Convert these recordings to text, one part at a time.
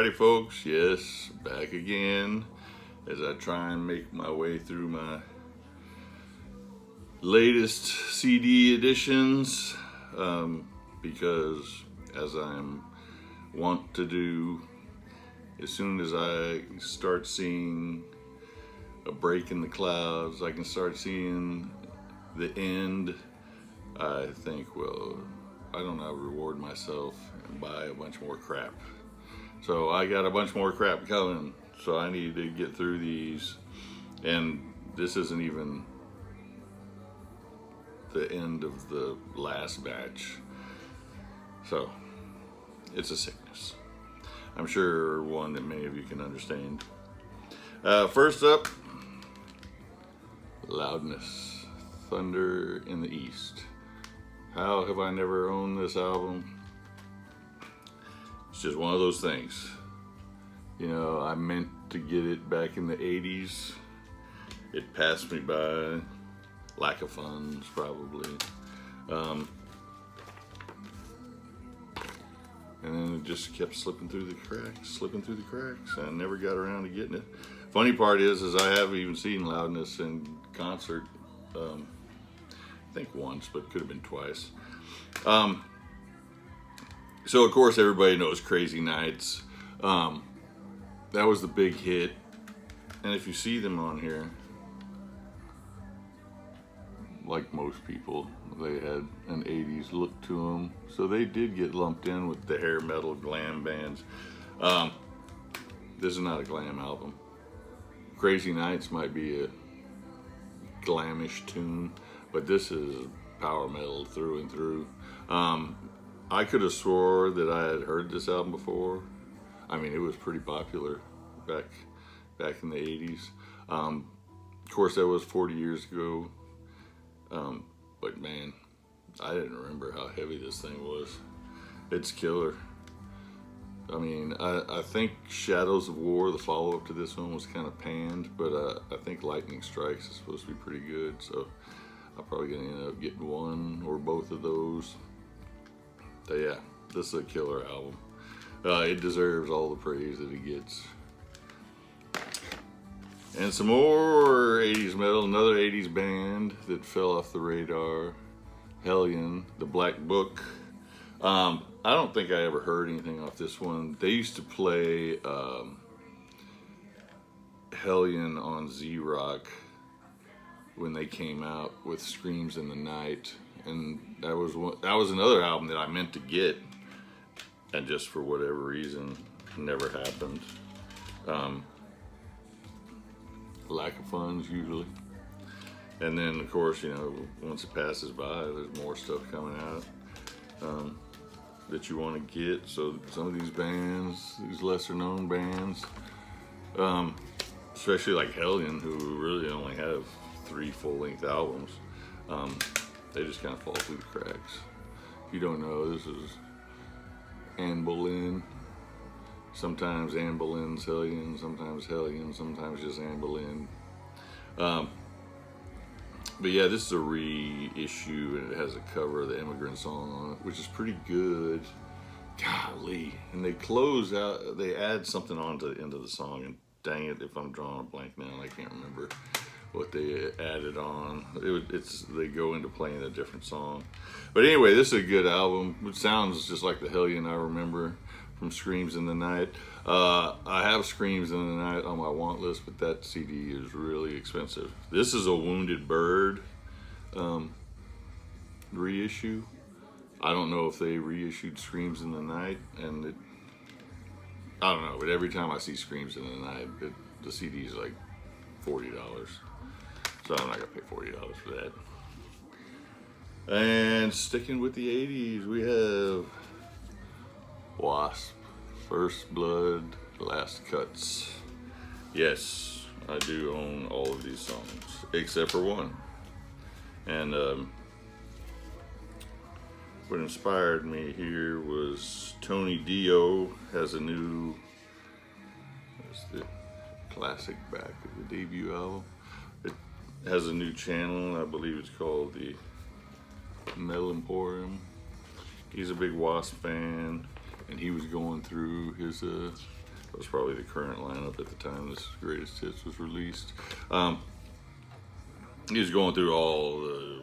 Friday, folks. Yes, back again as I try and make my way through my latest CD editions, because as I'm wont to do, as soon as I start seeing a break in the clouds, I can start seeing the end. I think, well, I don't know, reward myself and buy a bunch more crap. So I got a bunch more crap coming, so I need to get through these. And this isn't even the end of the last batch. So it's a sickness. I'm sure one that many of you can understand. First up, Loudness, Thunder in the East. How have I never owned this album? It's just one of those things. You know, I meant to get it back in the 80s. It passed me by. Lack of funds, probably. And then it just kept slipping through the cracks. I never got around to getting it. Funny part is I haven't even seen Loudness in concert. I think once, but could have been twice. So of course everybody knows Crazy Nights. That was the big hit. And if you see them on here, like most people, they had an 80s look to them. So they did get lumped in with the hair metal glam bands. This is not a glam album. Crazy Nights might be a glamish tune, but this is power metal through and through. I could have swore that I had heard this album before. I mean, it was pretty popular back in the 80s. Of course, that was 40 years ago. But man, I didn't remember how heavy this thing was. It's killer. I mean, I think Shadows of War, the follow-up to this one, was kind of panned, but I think Lightning Strikes is supposed to be pretty good, so I'm probably gonna end up getting one or both of those. But yeah, this is a killer album. It deserves all the praise that it gets. And some more 80s metal, another 80s band that fell off the radar, Hellion, the Black Book. I don't think I ever heard anything off this one. They used to play Hellion on Z-Rock when they came out with Screams in the Night, and that was another album that I meant to get, and just for whatever reason never happened. Lack of funds usually. And then of course, you know, once it passes by, there's more stuff coming out that you want to get. So some of these bands, these lesser known bands, especially like Hellion, who really only have 3 full-length albums, they just kind of fall through the cracks. If you don't know, this is Anne Boleyn. Sometimes Anne Boleyn's Hellion, sometimes Hellion, sometimes just Anne Boleyn. But yeah, this is a reissue, and it has a cover of the Immigrant Song on it, which is pretty good. Golly. And they close out, they add something on to the end of the song, and dang it, if I'm drawing a blank now, I can't remember what they added on. They go into playing a different song. But anyway, this is a good album. It sounds just like the Hellion I remember from Screams in the Night. I have Screams in the Night on my want list, but that CD is really expensive. This is a Wounded Bird reissue. I don't know if they reissued Screams in the Night, and I don't know, but every time I see Screams in the Night, the CD is like $40. So I'm not gonna pay $40 for that. And sticking with the 80s, we have W.A.S.P, First Blood, Last Cuts. Yes, I do own all of these songs, except for one. And what inspired me here was Tony Dio has a new, that's the classic back of the debut album. It has a new channel, I believe it's called the Metal Emporium. He's a big W.A.S.P fan, and he was going through his That was probably the current lineup at the time this Greatest Hits was released. He was going through all the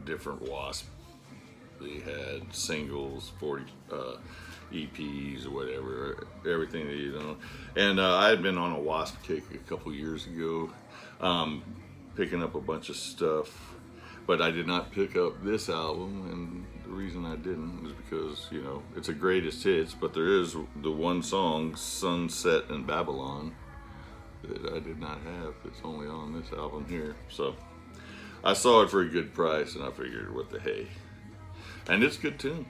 different W.A.S.P. They had singles, 40 EPs or whatever, everything that you know. And I had been on a W.A.S.P. kick a couple years ago, picking up a bunch of stuff, but I did not pick up this album, and the reason I didn't is because, you know, it's a Greatest Hits, but there is the one song, Sunset in Babylon, that I did not have. It's only on this album here. So I saw it for a good price, and I figured, what the hey. And it's a good tune.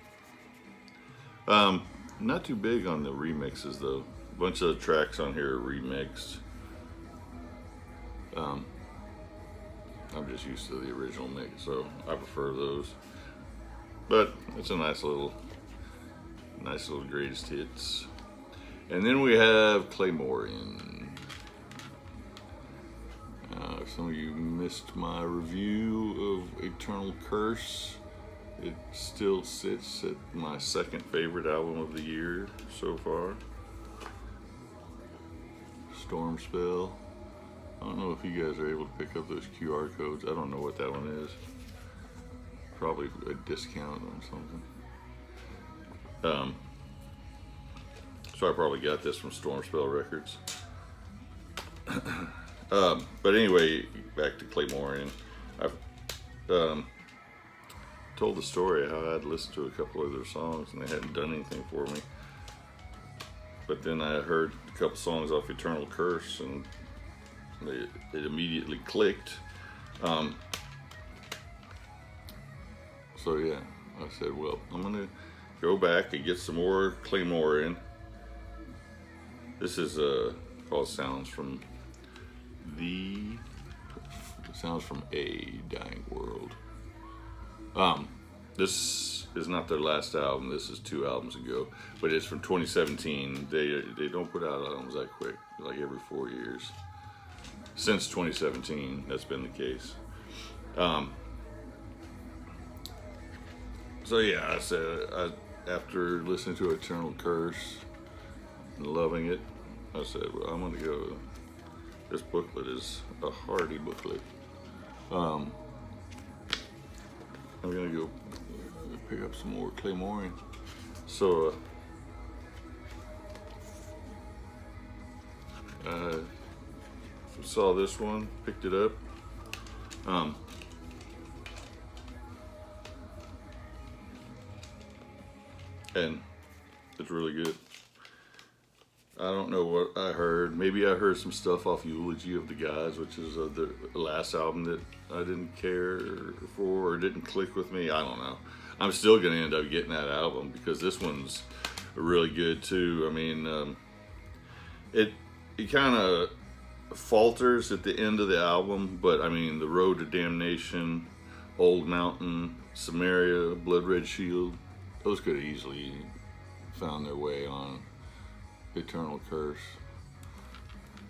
Not too big on the remixes, though. A bunch of tracks on here are remixed. I'm just used to the original mix, so I prefer those. But it's a nice little Greatest Hits. And then we have Claymorean. If some of you missed my review of Eternal Curse, it still sits at my second favorite album of the year so far. Storm Spell. I don't know if you guys are able to pick up those QR codes. I don't know what that one is. Probably a discount on something. So I probably got this from Storm Spell Records. But anyway, back to Claymorean. I've told the story how I'd listened to a couple of their songs and they hadn't done anything for me. But then I heard a couple songs off Eternal Curse and it immediately clicked. So yeah, I said, well, I'm gonna go back and get some more Claymorean. This is called Sounds from a Dying World. This is not their last album. This is 2 albums ago, but it's from 2017. They don't put out albums that quick, like every 4 years. Since 2017, that's been the case. So yeah, I said, after listening to Eternal Curse and loving it, I said, well, I'm gonna go. This booklet is a hardy booklet. I'm gonna go pick up some more Claymorean. So saw this one, picked it up. And it's really good. I don't know what I heard. Maybe I heard some stuff off Eulogy of the Gods, which is the last album that I didn't care for or didn't click with me. I don't know. I'm still going to end up getting that album because this one's really good too. I mean, it kind of falters at the end of the album, but I mean, The Road to Damnation, Old Mountain, Samaria, Blood Red Shield, those could have easily found their way on Eternal Curse.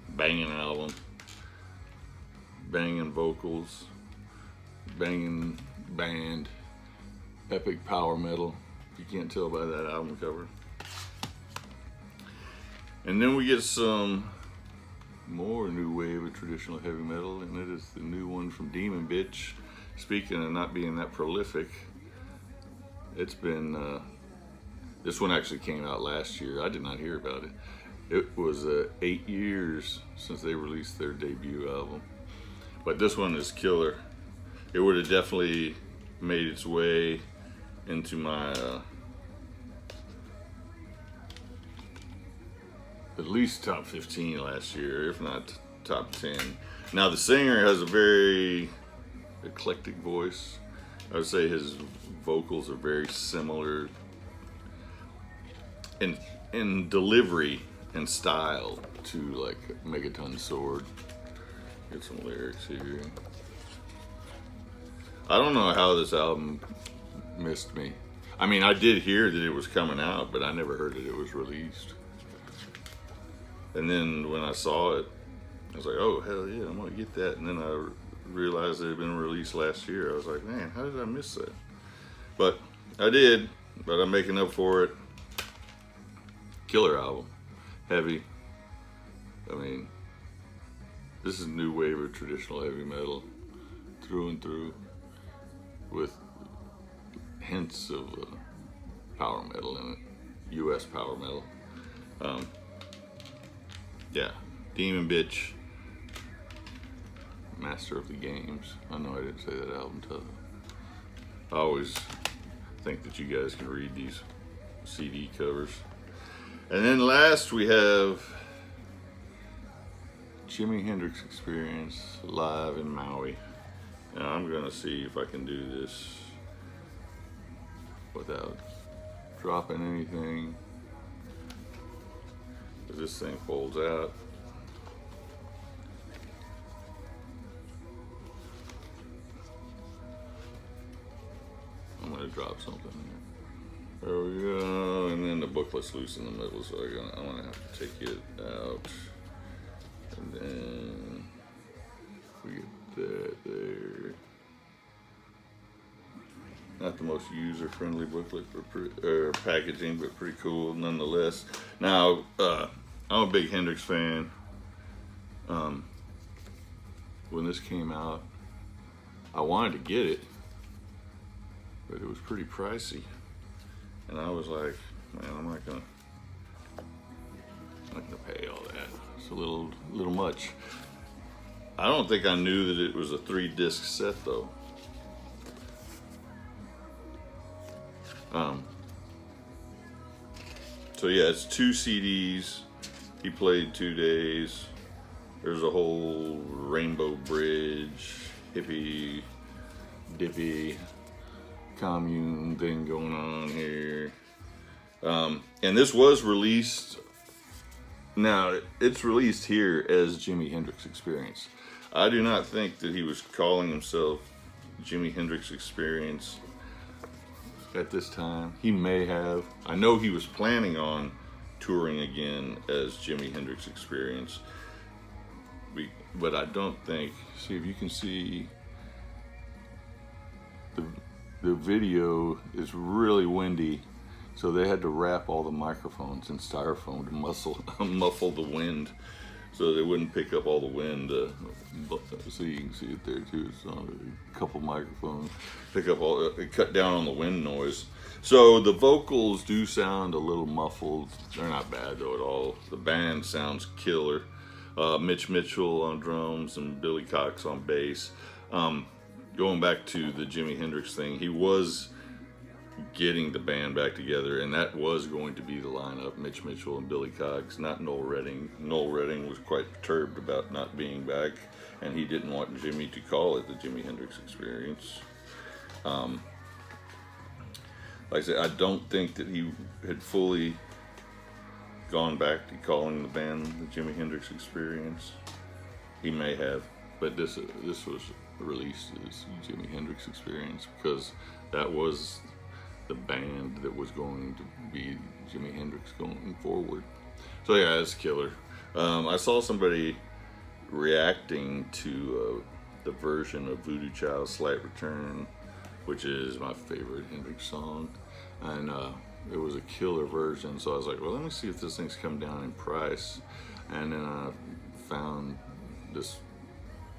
Banging album, banging vocals, banging band, epic power metal. You can't tell by that album cover. And then we get some more new wave of traditional heavy metal, and it is the new one from Demon Bitch. Speaking of not being that prolific, it's been this one actually came out last year. I did not hear about it. It was 8 years since they released their debut album, but this one is killer. It would have definitely made its way into my at least top 15 last year, if not top 10. Now the singer has a very eclectic voice. I would say his vocals are very similar in delivery and style to like Megaton Sword. Get some lyrics here. I don't know how this album missed me. I mean, I did hear that it was coming out, but I never heard that it was released. And then when I saw it, I was like, oh, hell yeah, I'm gonna get that. And then I realized it had been released last year. I was like, man, how did I miss that? But I did, but I'm making up for it. Killer album. heavy. I mean, this is new wave of traditional heavy metal through and through, with hints of power metal in it, U.S. power metal. Yeah, Demon Bitch, Master of the Games. I know I didn't say that album title. I always think that you guys can read these CD covers. And then last we have Jimi Hendrix Experience live in Maui. Now I'm gonna see if I can do this without dropping anything. This thing folds out. I'm gonna drop something here. There we go. And then the booklet's loose in the middle, so I'm gonna have to take it out. And then we get that there. Not the most user-friendly booklet for packaging, but pretty cool nonetheless. Now, I'm a big Hendrix fan. When this came out, I wanted to get it, but it was pretty pricey. And I was like, man, I'm not gonna pay all that. It's a little much. I don't think I knew that it was a 3-disc set though. So yeah, it's 2 CDs. He played 2 days. There's a whole Rainbow Bridge, hippie, dippy, commune thing going on here. And this was released, now it's released here as Jimi Hendrix Experience. I do not think that he was calling himself Jimi Hendrix Experience at this time. He may have. I know he was planning on touring again as Jimi Hendrix Experience. But I don't think, see if you can see, the video is really windy, so they had to wrap all the microphones in styrofoam to muffle the wind, so they wouldn't pick up all the wind. So you can see it there too. It's on a couple microphones, pick up all, cut down on the wind noise. So the vocals do sound a little muffled. They're not bad though at all. The band sounds killer. Mitch Mitchell on drums and Billy Cox on bass. Going back to the Jimi Hendrix thing, he was getting the band back together, and that was going to be the lineup: Mitch Mitchell and Billy Cox, not Noel Redding. Noel Redding was quite perturbed about not being back, and he didn't want Jimmy to call it the Jimi Hendrix Experience. Like I said, I don't think that he had fully gone back to calling the band the Jimi Hendrix Experience. He may have, but this was released as Jimi Hendrix Experience because that was the band that was going to be Jimi Hendrix going forward. So yeah, it's killer. I saw somebody reacting to the version of Voodoo Child's Slight Return, which is my favorite Hendrix song, and it was a killer version. So I was like, well, let me see if this thing's come down in price. And then I found this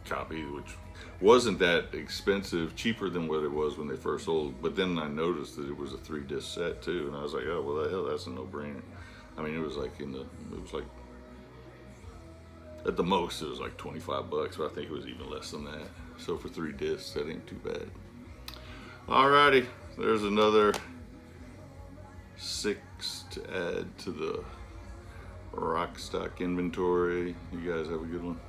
copy, which wasn't that expensive, cheaper than what it was when they first sold. But then I noticed that it was a 3-disc set too, and I was like, oh well, the hell, that's a no-brainer. I mean, it was like at the most it was like $25, but I think it was even less than that. So for 3 discs, that ain't too bad. Alrighty, there's another 6 to add to the rock stock inventory. You guys have a good one.